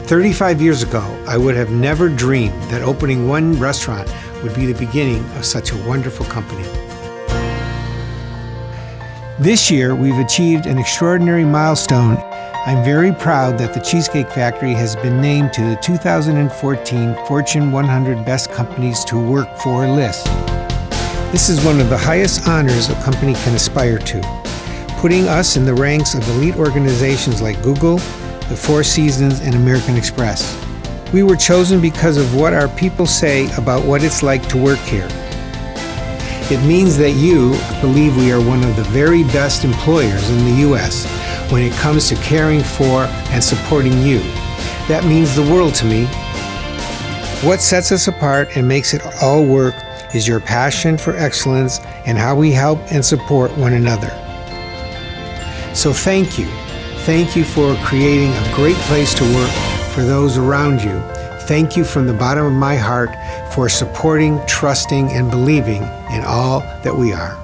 35 years ago, I would have never dreamed that opening one restaurant would be the beginning of such a wonderful company. This year, we've achieved an extraordinary milestone. I'm very proud that the Cheesecake Factory has been named to the 2014 Fortune 100 Best Companies to Work For list. This is one of the highest honors a company can aspire to, putting us in the ranks of elite organizations like Google, the Four Seasons, and American Express. We were chosen because of what our people say about what it's like to work here. It means that you believe we are one of the very best employers in the U.S. when it comes to caring for and supporting you. That means the world to me. What sets us apart and makes it all work is your passion for excellence and how we help and support one another. So thank you. Thank you for creating a great place to work for those around you. Thank you from the bottom of my heart for supporting, trusting, and believing in all that we are.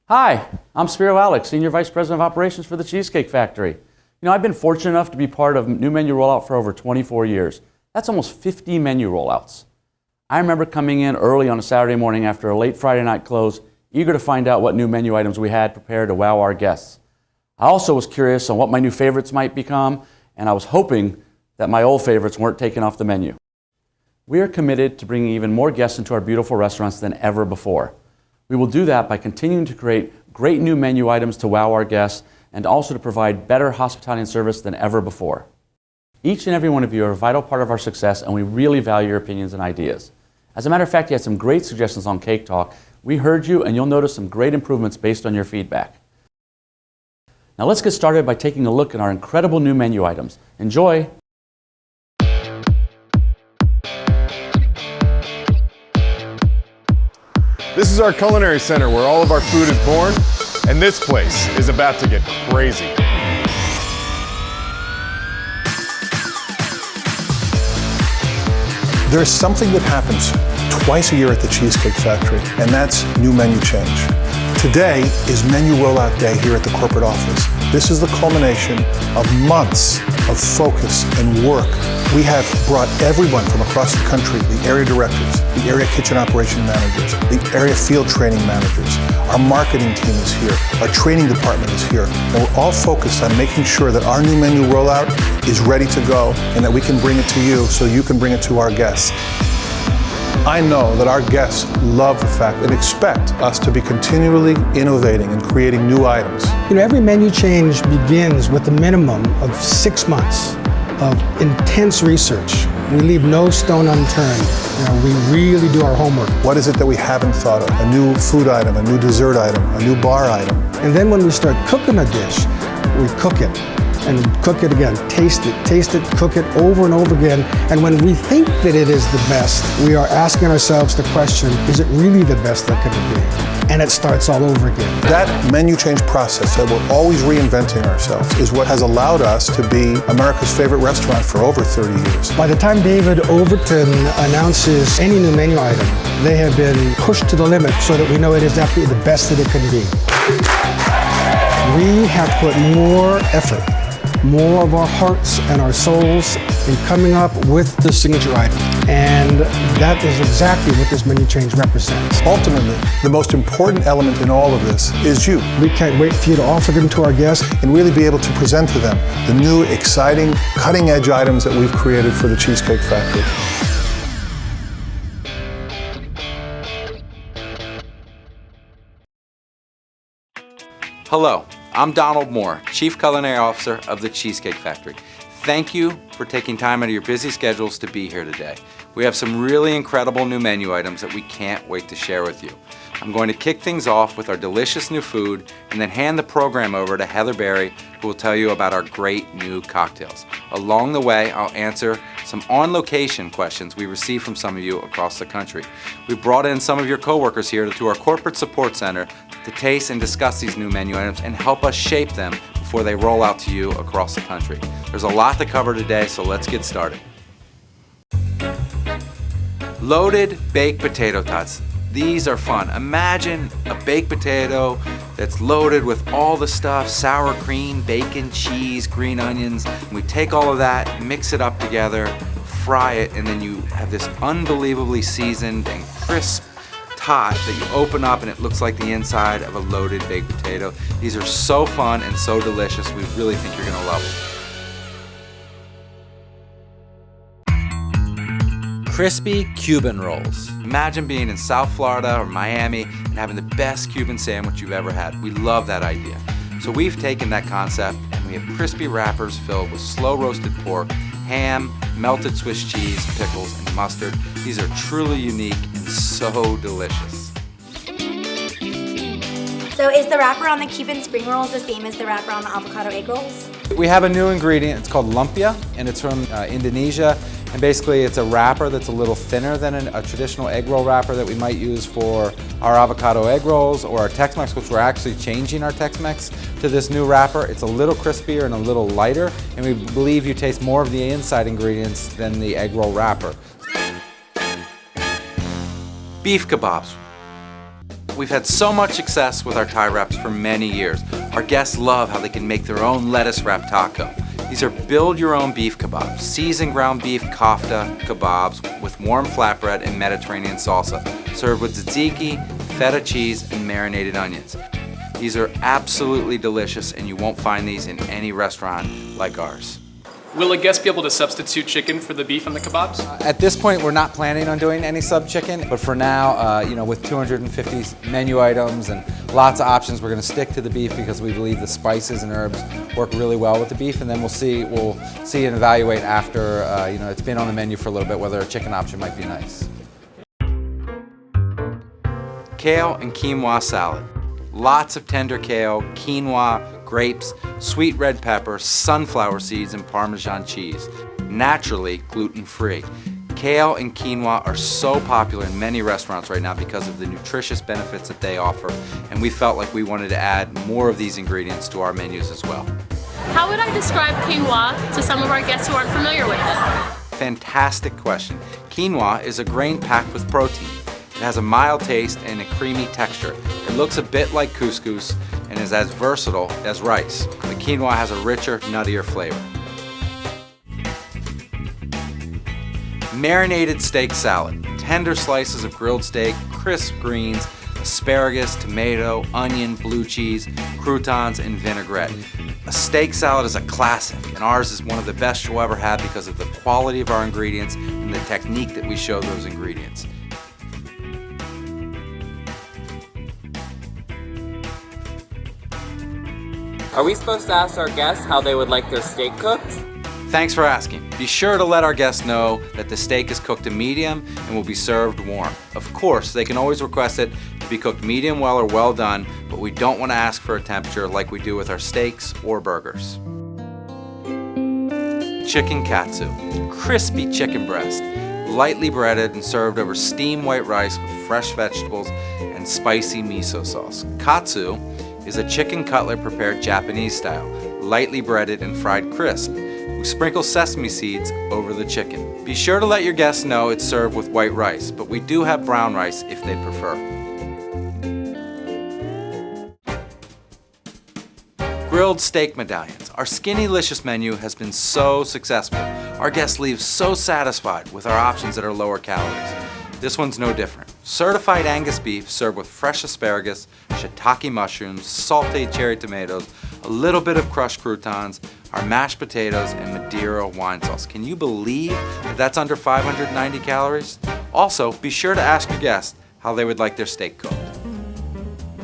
Hi, I'm Spiro Alex, Senior Vice President of Operations for the Cheesecake Factory. You know, I've been fortunate enough to be part of new menu rollout for over 24 years. That's almost 50 menu rollouts. I remember coming in early on a Saturday morning after a late Friday night close, eager to find out what new menu items we had prepared to wow our guests. I also was curious on what my new favorites might become, and I was hoping that my old favorites weren't taken off the menu. We are committed to bringing even more guests into our beautiful restaurants than ever before. We will do that by continuing to create great new menu items to wow our guests and also to provide better hospitality and service than ever before. Each and every one of you are a vital part of our success, and we really value your opinions and ideas. As a matter of fact, you had some great suggestions on Cake Talk. We heard you, and you'll notice some great improvements based on your feedback. Now let's get started by taking a look at our incredible new menu items. Enjoy! This is our culinary center where all of our food is born, and this place is about to get crazy. There's something that happens twice a year at the Cheesecake Factory, and that's new menu change. Today is menu rollout day here at the corporate office. This is the culmination of months of focus and work. We have brought everyone from across the country, the area directors, the area kitchen operation managers, the area field training managers. Our marketing team is here, our training department is here, and we're all focused on making sure that our new menu rollout is ready to go and that we can bring it to you so you can bring it to our guests. I know that our guests love the fact and expect us to be continually innovating and creating new items. You know, every menu change begins with a minimum of 6 months of intense research. We leave no stone unturned. You know, we really do our homework. What is it that we haven't thought of? A new food item, a new dessert item, a new bar item. And then when we start cooking a dish, we cook it and cook it again, taste it, cook it over and over again. And when we think that it is the best, we are asking ourselves the question, is it really the best that could be? And it starts all over again. That menu change process that we're always reinventing ourselves is what has allowed us to be America's favorite restaurant for over 30 years. By the time David Overton announces any new menu item, they have been pushed to the limit so that we know it is absolutely the best that it can be. We have put more effort, more of our hearts and our souls in coming up with the signature item. And that is exactly what this menu change represents. Ultimately, the most important element in all of this is you. We can't wait for you to offer them to our guests and really be able to present to them the new, exciting, cutting-edge items that we've created for the Cheesecake Factory. Hello, I'm Donald Moore, Chief Culinary Officer of the Cheesecake Factory. Thank you for taking time out of your busy schedules to be here today. We have some really incredible new menu items that we can't wait to share with you. I'm going to kick things off with our delicious new food and then hand the program over to Heather Berry, who will tell you about our great new cocktails. Along the way, I'll answer some on-location questions we received from some of you across the country. We've brought in some of your coworkers here to our corporate support center to taste and discuss these new menu items and help us shape them before they roll out to you across the country. There's a lot to cover today, so let's get started. Loaded baked potato tots. These are fun. Imagine a baked potato that's loaded with all the stuff, sour cream, bacon, cheese, green onions. And we take all of that, mix it up together, fry it, and then you have this unbelievably seasoned and crisp tot that you open up and it looks like the inside of a loaded baked potato. These are so fun and so delicious. We really think you're gonna love them. Crispy Cuban rolls. Imagine being in South Florida or Miami and having the best Cuban sandwich you've ever had. We love that idea. So we've taken that concept and we have crispy wrappers filled with slow roasted pork, ham, melted Swiss cheese, pickles, and mustard. These are truly unique and so delicious. So is the wrapper on the Cuban spring rolls the same as the wrapper on the avocado egg rolls? We have a new ingredient, it's called lumpia, and it's from Indonesia. And basically it's a wrapper that's a little thinner than a traditional egg roll wrapper that we might use for our avocado egg rolls or our Tex-Mex, which we're actually changing our Tex-Mex to this new wrapper. It's a little crispier and a little lighter, and we believe you taste more of the inside ingredients than the egg roll wrapper. Beef kebabs. We've had so much success with our Thai wraps for many years. Our guests love how they can make their own lettuce wrap taco. These are build-your-own beef kebabs, seasoned ground beef kofta kebabs with warm flatbread and Mediterranean salsa, served with tzatziki, feta cheese, and marinated onions. These are absolutely delicious, and you won't find these in any restaurant like ours. Will a guest be able to substitute chicken for the beef on the kebabs? At this point, we're not planning on doing any sub chicken, but for now, with 250 menu items and lots of options, we're going to stick to the beef because we believe the spices and herbs work really well with the beef, and then we'll see and evaluate after it's been on the menu for a little bit whether a chicken option might be nice. Kale and quinoa salad. Lots of tender kale, quinoa, grapes, sweet red pepper, sunflower seeds, and Parmesan cheese. Naturally gluten-free. Kale and quinoa are so popular in many restaurants right now because of the nutritious benefits that they offer, and we felt like we wanted to add more of these ingredients to our menus as well. How would I describe quinoa to some of our guests who aren't familiar with it? Fantastic question. Quinoa is a grain packed with protein. It has a mild taste and a creamy texture. It looks a bit like couscous and is as versatile as rice. The quinoa has a richer, nuttier flavor. Marinated steak salad. Tender slices of grilled steak, crisp greens, asparagus, tomato, onion, blue cheese, croutons, and vinaigrette. A steak salad is a classic, and ours is one of the best you'll ever have because of the quality of our ingredients and the technique that we show those ingredients. Are we supposed to ask our guests how they would like their steak cooked? Thanks for asking. Be sure to let our guests know that the steak is cooked to medium and will be served warm. Of course, they can always request it to be cooked medium well or well done, but we don't want to ask for a temperature like we do with our steaks or burgers. Chicken katsu. Crispy chicken breast. Lightly breaded and served over steamed white rice with fresh vegetables and spicy miso sauce. Katsu is a chicken cutlet prepared Japanese style, lightly breaded and fried crisp. We sprinkle sesame seeds over the chicken. Be sure to let your guests know it's served with white rice, but we do have brown rice if they prefer. Grilled steak medallions. Our Skinnylicious menu has been so successful. Our guests leave so satisfied with our options that are lower calories. This one's no different. Certified Angus beef served with fresh asparagus, shiitake mushrooms, sauteed cherry tomatoes, a little bit of crushed croutons, our mashed potatoes, and Madeira wine sauce. Can you believe that that's under 590 calories? Also, be sure to ask your guests how they would like their steak cooked.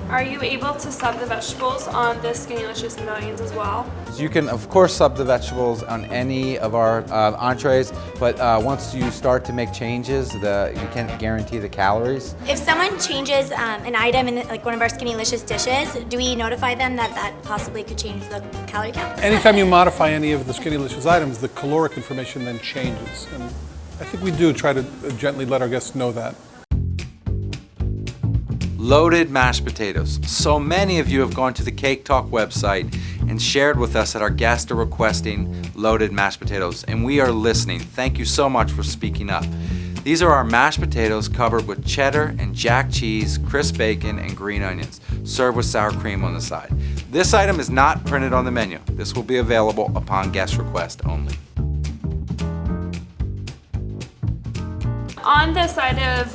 Are you able to sub the vegetables on the Skinnylicious medallions as well? So you can, of course, sub the vegetables on any of our entrees, but once you start to make changes, you can't guarantee the calories. If someone changes an item in like one of our Skinnylicious dishes, do we notify them that that possibly could change the calorie count? Anytime you modify any of the Skinnylicious items, the caloric information then changes. And I think we do try to gently let our guests know that. Loaded mashed potatoes. So many of you have gone to the Cake Talk website and shared with us that our guests are requesting loaded mashed potatoes, and we are listening. Thank you so much for speaking up. These are our mashed potatoes covered with cheddar and jack cheese, crisp bacon, and green onions, served with sour cream on the side. This item is not printed on the menu. This will be available upon guest request only. On the side of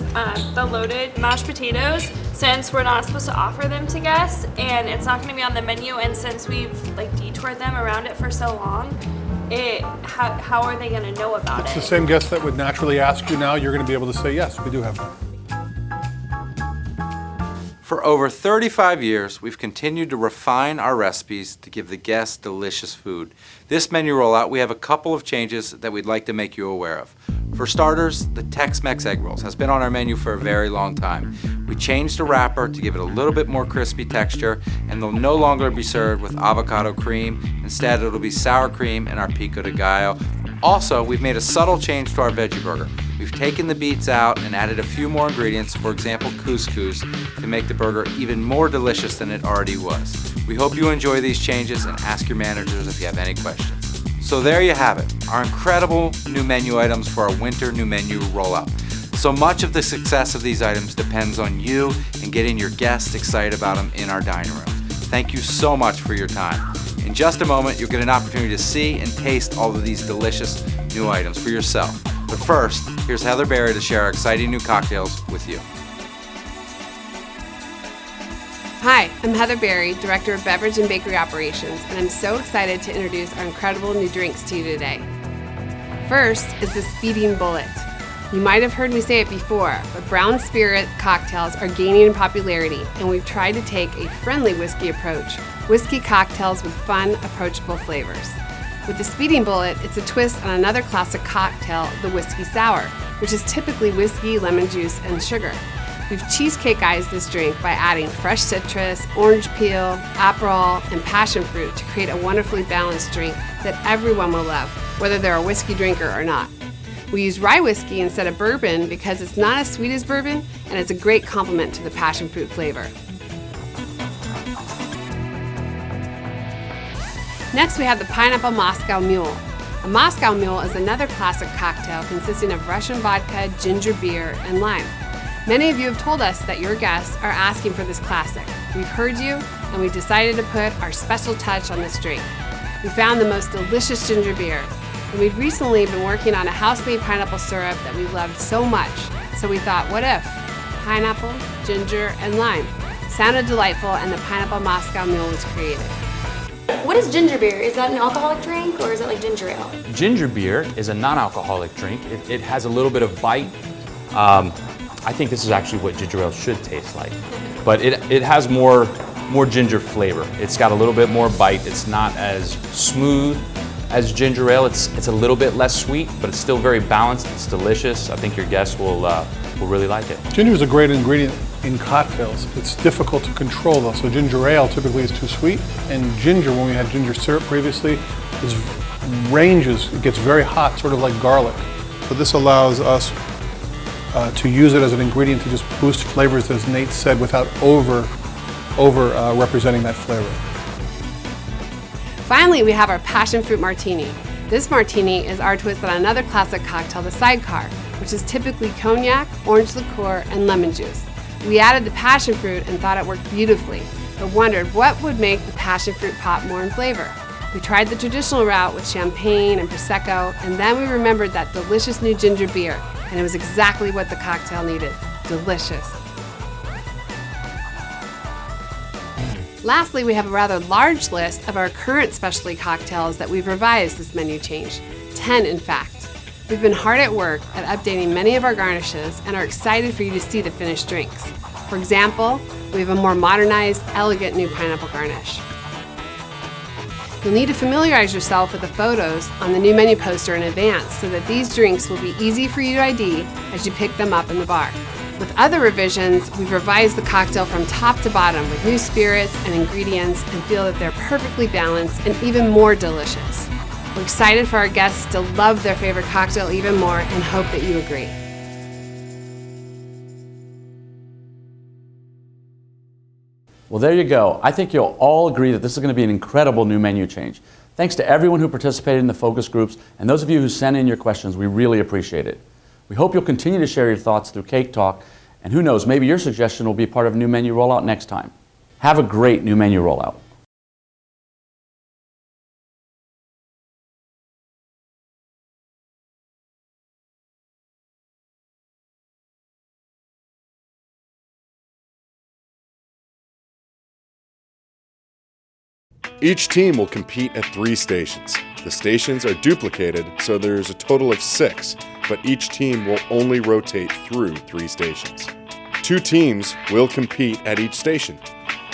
the loaded mashed potatoes, since we're not supposed to offer them to guests and it's not going to be on the menu, and since we've detoured them around it for so long, how are they going to know about it? It's the same guest that would naturally ask you now. You're going to be able to say, yes, we do have that. For over 35 years, we've continued to refine our recipes to give the guests delicious food. This menu rollout, we have a couple of changes that we'd like to make you aware of. For starters, the Tex-Mex egg rolls has been on our menu for a very long time. We changed the wrapper to give it a little bit more crispy texture, and they'll no longer be served with avocado cream. Instead, it'll be sour cream and our pico de gallo. Also, we've made a subtle change to our veggie burger. We've taken the beets out and added a few more ingredients, for example couscous, to make the burger even more delicious than it already was. We hope you enjoy these changes and ask your managers if you have any questions. So there you have it, our incredible new menu items for our Winter Nmro rollout. So much of the success of these items depends on you and getting your guests excited about them in our dining room. Thank you so much for your time. In just a moment, you'll get an opportunity to see and taste all of these delicious new items for yourself. But first, here's Heather Berry to share our exciting new cocktails with you. Hi, I'm Heather Berry, Director of Beverage and Bakery Operations, and I'm so excited to introduce our incredible new drinks to you today. First is the Speeding Bullet. You might have heard me say it before, but brown spirit cocktails are gaining in popularity, and we've tried to take a friendly whiskey approach, whiskey cocktails with fun, approachable flavors. With the Speeding Bullet, it's a twist on another classic cocktail, the Whiskey Sour, which is typically whiskey, lemon juice, and sugar. We've cheesecake-ized this drink by adding fresh citrus, orange peel, Aperol, and passion fruit to create a wonderfully balanced drink that everyone will love, whether they're a whiskey drinker or not. We use rye whiskey instead of bourbon because it's not as sweet as bourbon, and it's a great complement to the passion fruit flavor. Next, we have the Pineapple Moscow Mule. A Moscow Mule is another classic cocktail consisting of Russian vodka, ginger beer, and lime. Many of you have told us that your guests are asking for this classic. We've heard you, and we decided to put our special touch on this drink. We found the most delicious ginger beer, and we've recently been working on a house-made pineapple syrup that we loved so much. So we thought, what if? Pineapple, ginger, and lime. Sounded delightful, and the Pineapple Moscow Mule was created. What is ginger beer? Is that an alcoholic drink or is it like ginger ale? Ginger beer is a non-alcoholic drink. It has a little bit of bite. I think this is actually what ginger ale should taste like. But it has more ginger flavor. It's got a little bit more bite. It's not as smooth as ginger ale. It's a little bit less sweet, but it's still very balanced. It's delicious. I think your guests will really like it. Ginger is a great ingredient in cocktails. It's difficult to control though. So ginger ale typically is too sweet, and ginger, when we had ginger syrup previously, it gets very hot, sort of like garlic. So this allows us to use it as an ingredient to just boost flavors, as Nate said, without over representing that flavor. Finally, we have our Passion Fruit Martini. This martini is our twist on another classic cocktail, the Sidecar, which is typically cognac, orange liqueur, and lemon juice. We added the passion fruit and thought it worked beautifully, but wondered what would make the passion fruit pop more in flavor. We tried the traditional route with champagne and Prosecco, and then we remembered that delicious new ginger beer, and it was exactly what the cocktail needed. Delicious. Lastly, we have a rather large list of our current specialty cocktails that we've revised this menu change. 10, in fact. We've been hard at work at updating many of our garnishes and are excited for you to see the finished drinks. For example, we have a more modernized, elegant new pineapple garnish. You'll need to familiarize yourself with the photos on the new menu poster in advance so that these drinks will be easy for you to ID as you pick them up in the bar. With other revisions, we've revised the cocktail from top to bottom with new spirits and ingredients and feel that they're perfectly balanced and even more delicious. We're excited for our guests to love their favorite cocktail even more and hope that you agree. Well, there you go. I think you'll all agree that this is going to be an incredible new menu change. Thanks to everyone who participated in the focus groups and those of you who sent in your questions. We really appreciate it. We hope you'll continue to share your thoughts through Cake Talk, and who knows, maybe your suggestion will be part of a new menu rollout next time. Have a great new menu rollout. Each team will compete at 3 stations. The stations are duplicated, so there's a total of 6, but each team will only rotate through 3 stations. 2 teams will compete at each station.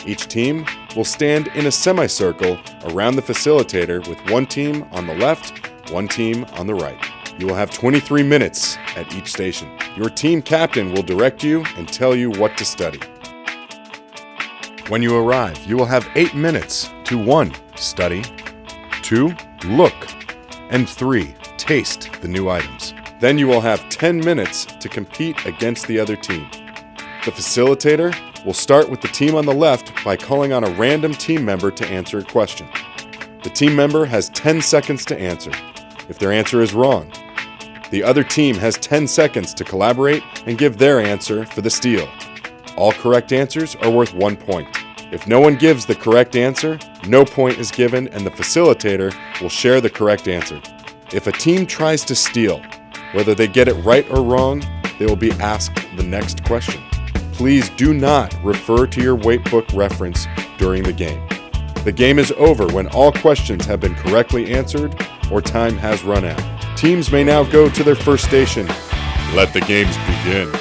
Each team will stand in a semicircle around the facilitator with 1 team on the left, 1 team on the right. You will have 23 minutes at each station. Your team captain will direct you and tell you what to study. When you arrive, you will have 8 minutes to 1. Study, 2. Look, and 3. Taste the new items. Then you will have 10 minutes to compete against the other team. The facilitator will start with the team on the left by calling on a random team member to answer a question. The team member has 10 seconds to answer. If their answer is wrong, the other team has 10 seconds to collaborate and give their answer for the steal. All correct answers are worth 1 point. If no one gives the correct answer, no point is given and the facilitator will share the correct answer. If a team tries to steal, whether they get it right or wrong, they will be asked the next question. Please do not refer to your weight-book reference during the game. The game is over when all questions have been correctly answered or time has run out. Teams may now go to their first station. Let the games begin.